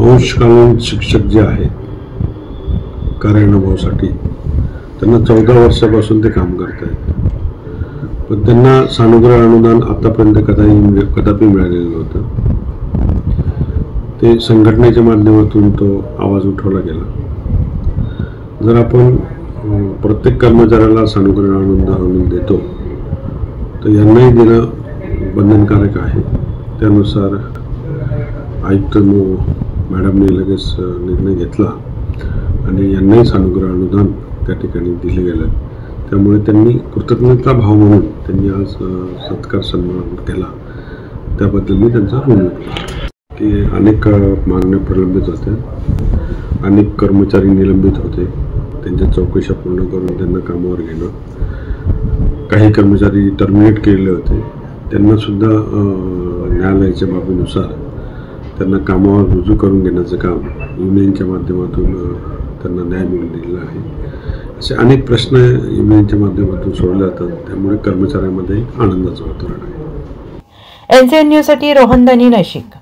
अंशकालीन शिक्षक जे आहेत कार्यानुभवासाठी त्यांना 14 वर्षापासून ते काम करत आहेत, पण त्यांना सानुग्रह अनुदान आतापर्यंत कदापि मिळालेलं नव्हतं. ते संघटनेच्या माध्यमातून तो आवाज उठवला गेला. जर आपण प्रत्येक कर्मचाऱ्याला सानुग्रह अनुदान देतो तर यांनाही देणं बंधनकारक आहे. त्यानुसार आयुक्त मॅडमने लगेच निर्णय घेतला आणि यांनाही सानुग्रह अनुदान त्या ठिकाणी दिले गेलं. त्यामुळे त्यांनी कृतज्ञता भाव म्हणून त्यांनी आज सत्कार सन्मान केला. त्याबद्दल मी त्यांचा ऋण व्यक्त की अनेक मागण्या प्रलंबित होत्या, अनेक कर्मचारी निलंबित होते, त्यांच्या चौकशा पूर्ण करून त्यांना कामावर घेणं. काही कर्मचारी टर्मिनेट केलेले होते, त्यांनासुद्धा न्यायालयाच्या बाबीनुसार त्यांना कामावर रुजू करून घेण्याचं काम युनियनच्या माध्यमातून त्यांना न्याय मिळवून दिलेला आहे. असे अनेक प्रश्न युनियनच्या माध्यमातून सोडले जातात. त्यामुळे कर्मचाऱ्यांमध्ये आनंदाचं वातावरण आहे. NCN न्यूजसाठी रोहन दनी, नाशिक.